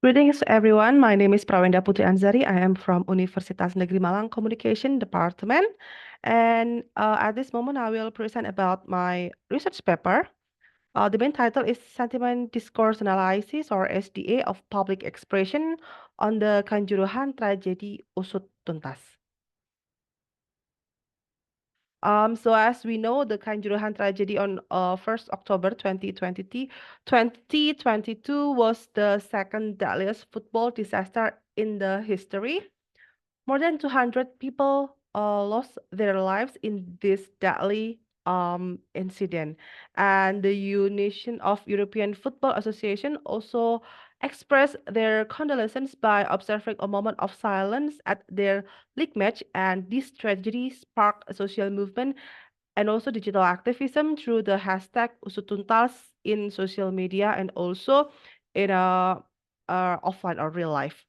Greetings everyone. My name is Prawinda Putri Anzari. I am from Universitas Negeri Malang Communication Department. And at this moment, I will present about my research paper. The main title is Sentiment Discourse Analysis or SDA of Public Expression on the Kanjuruhan Tragedy Usut Tuntas. So as we know, the Kanjuruhan tragedy on 1st October 2022 was the second deadliest football disaster in the history. More than 200 people lost their lives in this deadly incident. And the Union of European Football Association also expressed their condolences by observing a moment of silence at their league match. And this tragedy sparked a social movement and also digital activism through the hashtag Usutuntas in social media and also in offline or real life.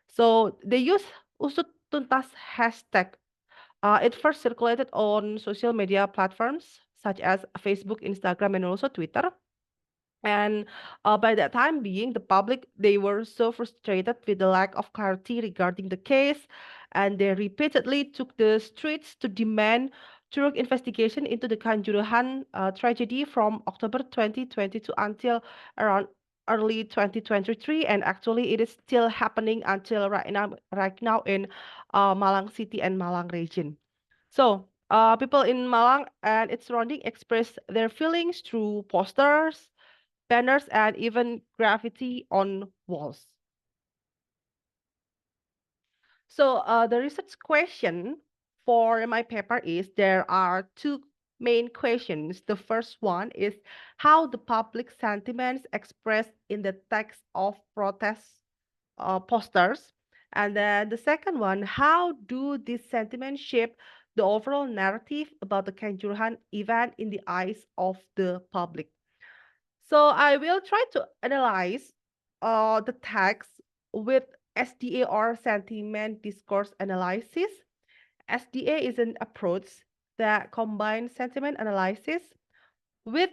So they use Usutuntas hashtag. It first circulated on social media platforms such as Facebook, Instagram, and also Twitter. And by that time being, the public, they were so frustrated with the lack of clarity regarding the case, and they repeatedly took the streets to demand thorough investigation into the Kanjuruhan tragedy from October 2022 until around early 2023. And actually, it is still happening until right now in Malang City and Malang region. So, people in Malang and its surrounding express their feelings through posters, banners, and even graffiti on walls. So the research question for my paper is there are two main questions. The first one is how the public sentiments expressed in the text of protest posters. And then the second one, how do these sentiments shape the overall narrative about the Kanjuruhan event in the eyes of the public? So I will try to analyze the text with SDA or sentiment discourse analysis. SDA is an approach that combines sentiment analysis with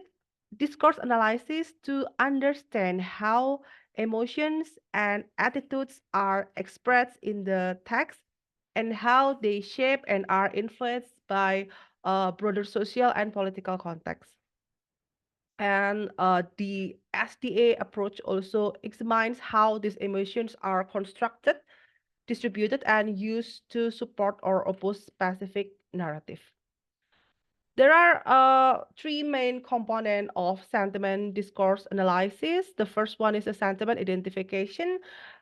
discourse analysis to understand how emotions and attitudes are expressed in the text and how they shape and are influenced by broader social and political context. And the SDA approach also examines how these emotions are constructed, distributed, and used to support or oppose specific narrative. There are three main components of sentiment discourse analysis. The first one is a sentiment identification,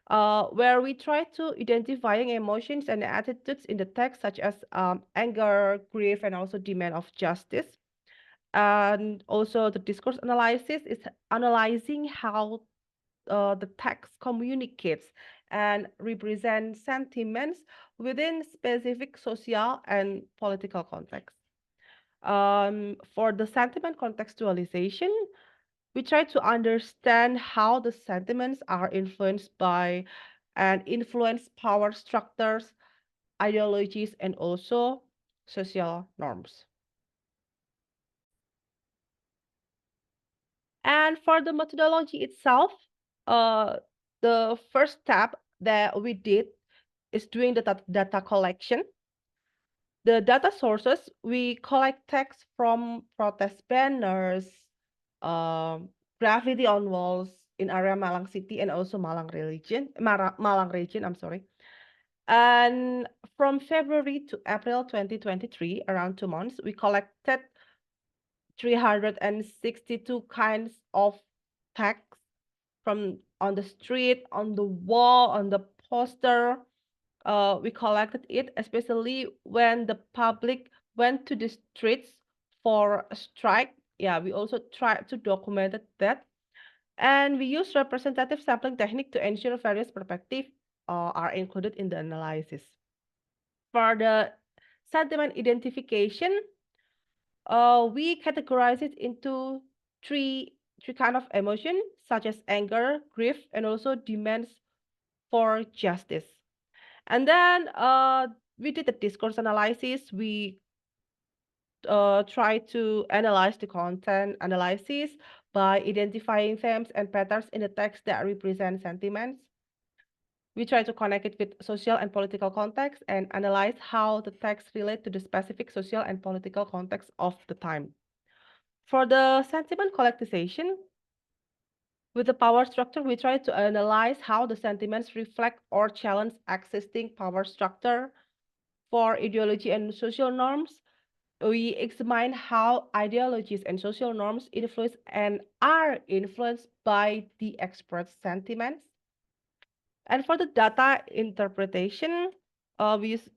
where we try to identifying emotions and attitudes in the text, such as anger, grief, and also demand of justice. And also the discourse analysis is analyzing how the text communicates and represents sentiments within specific social and political context. For the sentiment contextualization, we try to understand how the sentiments are influenced by and influence power structures, ideologies, and also social norms. And for the methodology itself, uh, the first step that we did is doing the data collection. The data sources, we collect text from protest banners, graffiti on walls in area Malang City and also Malang region, I'm sorry. And from February to April 2023, around 2 months, we collected 362 kinds of text from on the street, on the wall, on the poster. We collected it, especially when the public went to the streets for a strike. Yeah, we also tried to document that. And we use representative sampling technique to ensure various perspectives are included in the analysis. For the sentiment identification, we categorize it into three kind of emotion, such as anger, grief, and also demands for justice. And then we did the discourse analysis. We try to analyze the content analysis by identifying themes and patterns in the text that represent sentiments. We try to connect it with social and political context and analyze how the text relate to the specific social and political context of the time. For the sentiment collectivization, with the power structure, we try to analyze how the sentiments reflect or challenge existing power structure. For ideology and social norms, we examine how ideologies and social norms influence and are influenced by the expressed sentiments. And for the data interpretation, we use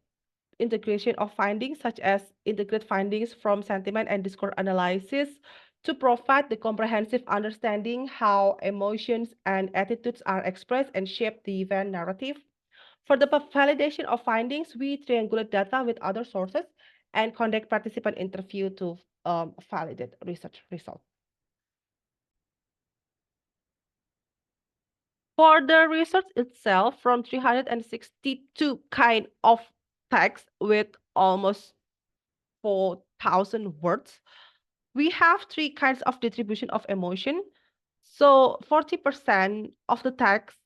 integration of findings such as integrate findings from sentiment and discourse analysis to provide the comprehensive understanding how emotions and attitudes are expressed and shape the event narrative. For the validation of findings, we triangulate data with other sources and conduct participant interview to validate research results. For the research itself, from 362 kind of text with almost 4,000 words, we have three kinds of distribution of emotion. So 40% of the text,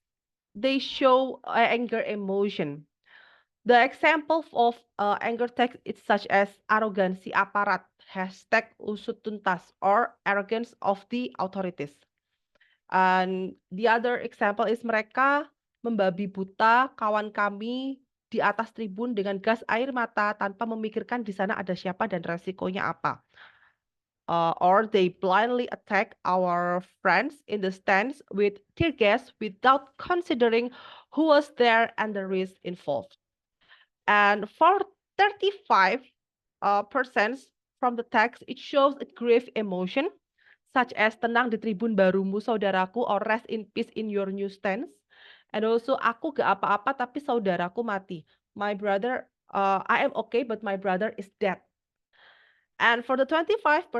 they show anger emotion. The example of anger text is such as arrogancy aparat, hashtag usut tuntas, or arrogance of the authorities. And the other example is mereka membabi buta kawan kami di atas tribun dengan gas air mata tanpa memikirkan di sana ada siapa dan resikonya apa. Or they blindly attack our friends in the stands with tear gas without considering who was there and the risk involved. And for 35 percent from the text, it shows a grave emotion, such as tenang di tribun barumu saudaraku or rest in peace in your new stance. And also, aku gak apa-apa tapi saudaraku mati. My brother, I am okay, but my brother is dead. And for the 25%,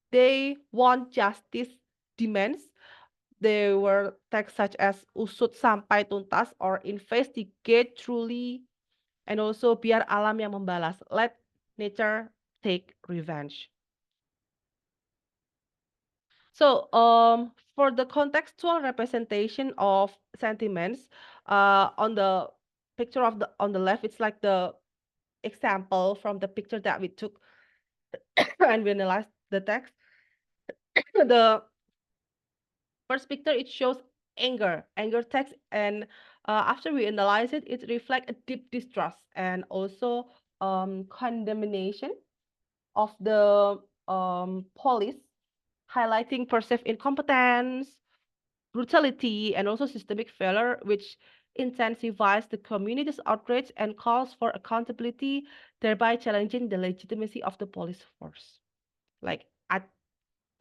they want justice demands. They were texts such as usut sampai tuntas or investigate truly, and also biar alam yang membalas. Let nature take revenge. So, for the contextual representation of sentiments, on the picture of the on the left, it's like the example from the picture that we took and we analyzed the text. The first picture, it shows anger text, and after we analyze it, it reflects a deep distrust and also condemnation of the police, highlighting perceived incompetence, brutality, and also systemic failure, which intensifies the community's outrage and calls for accountability, thereby challenging the legitimacy of the police force. Like at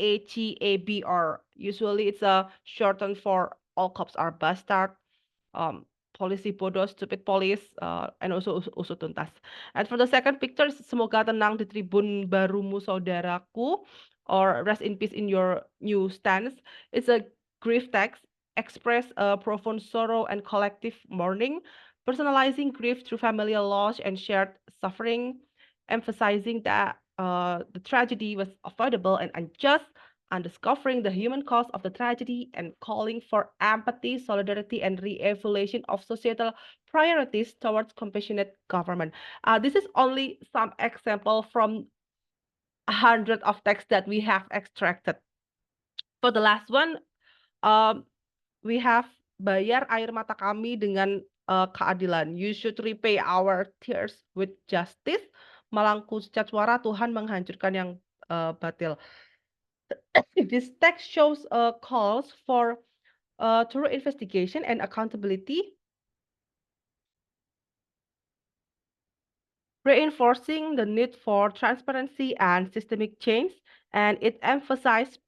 HEABR. Usually it's a shortened for all cops are bastard, um, policy bodoh, stupid police, and also usut tuntas. And for the second picture, semoga tenang di tribun barumu saudaraku, or rest in peace in your new stance. It's a grief text, express a profound sorrow and collective mourning, personalizing grief through familial loss and shared suffering, emphasizing that the tragedy was avoidable and unjust, and discovering the human cause of the tragedy and calling for empathy, solidarity, and re-evaluation of societal priorities towards compassionate government. This is only some example from 100 of texts that we have extracted. For the last one, um, we have bayar air mata kami dengan keadilan. You should repay our tears with justice. Malangku secat suara Tuhan menghancurkan yang batil. This text shows calls for thorough investigation and accountability, reinforcing the need for transparency and systemic change, and it emphasized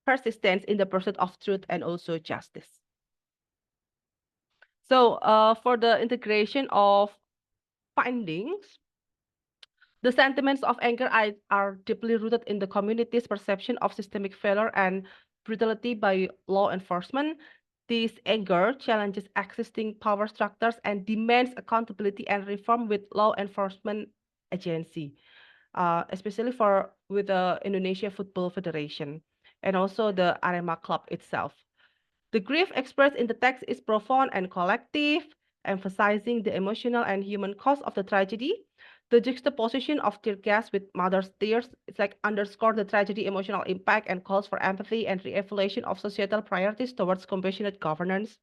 persistence in the pursuit of truth and also justice. So for the integration of findings, the sentiments of anger are deeply rooted in the community's perception of systemic failure and brutality by law enforcement. This anger challenges existing power structures and demands accountability and reform with law enforcement agency, especially for with the Indonesia Football Federation and also the Arema club itself. The grief expressed in the text is profound and collective, emphasizing the emotional and human cost of the tragedy. The juxtaposition of tear gas with mother's tears, it's like underscore the tragedy emotional impact and calls for empathy and re-evaluation of societal priorities towards compassionate governance.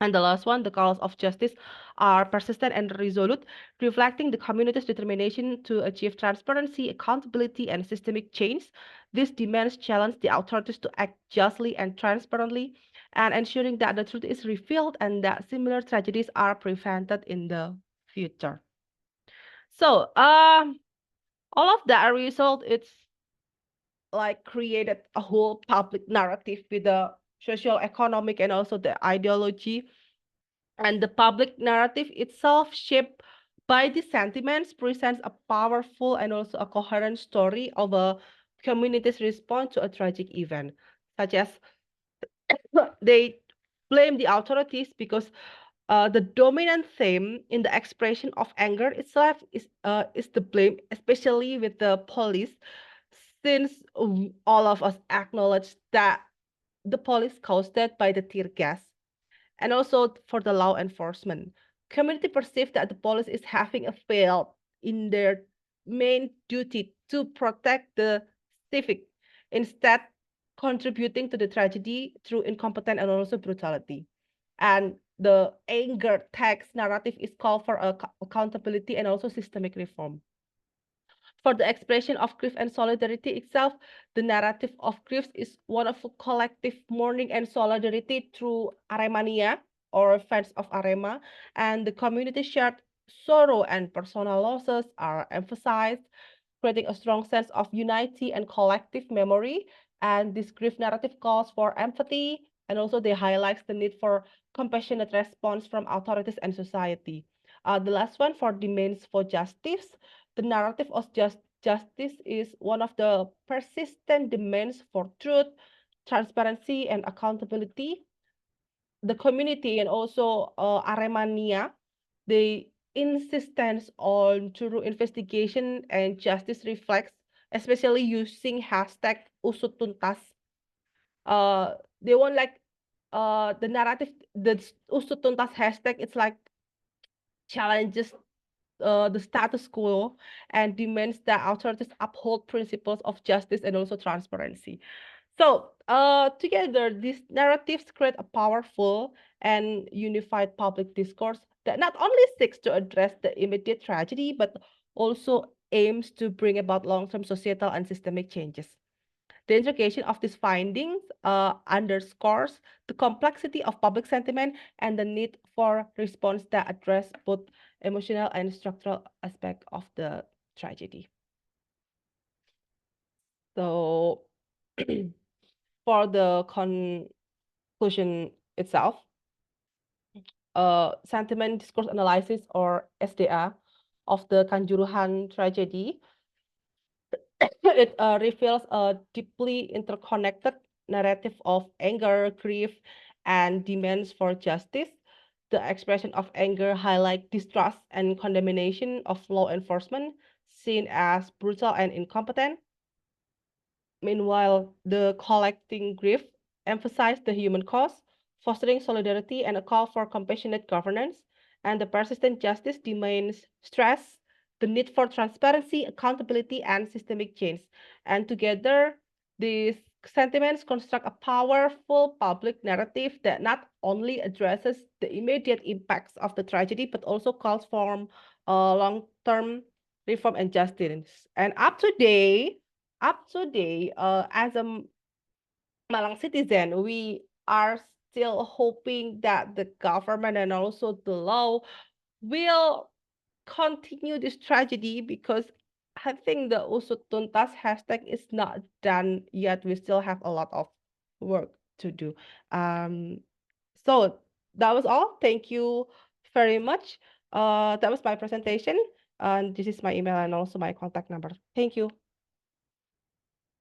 And the last one, the calls of justice are persistent and resolute, reflecting the community's determination to achieve transparency, accountability, and systemic change. These demands challenge the authorities to act justly and transparently, and ensuring that the truth is revealed and that similar tragedies are prevented in the future. So, all of that result, it's like created a whole public narrative with the social, economic, and also the ideology, and the public narrative itself, shaped by these sentiments, presents a powerful and also a coherent story of a community's response to a tragic event, such as they blame the authorities because the dominant theme in the expression of anger itself is the blame, especially with the police, since all of us acknowledge that the police caused that by the tear gas, and also for the law enforcement. Community perceive that the police is having a failed in their main duty to protect the civic, instead contributing to the tragedy through incompetence and also brutality. And the anger text narrative is called for accountability and also systemic reform. For the expression of grief and solidarity itself, the narrative of grief is one of a collective mourning and solidarity through Aremania or fans of Arema, and the community shared sorrow and personal losses are emphasized, creating a strong sense of unity and collective memory. And this grief narrative calls for empathy, and also they highlights the need for compassionate response from authorities and society. The last one for demands for justice. The narrative of justice is one of the persistent demands for truth, transparency, and accountability. The community and also Aremania, the insistence on thorough investigation and justice reflects, especially using hashtag usut tuntas. They want like the narrative, the usut tuntas hashtag. It's like challenges the status quo and demands that authorities uphold principles of justice and also transparency. So, together, these narratives create a powerful and unified public discourse that not only seeks to address the immediate tragedy, but also aims to bring about long-term societal and systemic changes. The integration of these findings underscores the complexity of public sentiment and the need for response that address both emotional and structural aspect of the tragedy. So, for the conclusion itself, sentiment discourse analysis or SDA of the Kanjuruhan tragedy, it reveals a deeply interconnected narrative of anger, grief, and demands for justice. The expression of anger highlight distrust and condemnation of law enforcement, seen as brutal and incompetent. Meanwhile, the collecting grief emphasized the human cause, fostering solidarity and a call for compassionate governance, and the persistent justice demands stress the need for transparency, accountability, and systemic change. And together, these sentiments construct a powerful public narrative that not only addresses the immediate impacts of the tragedy, but also calls for long-term reform and justice. And up to date, as a Malang citizen, we are still hoping that the government and also the law will continue this tragedy, because I think the Usut Tuntas hashtag is not done yet. We still have a lot of work to do. Um, so that was all. Thank you very much. That was my presentation. And this is my email and also my contact number. Thank you.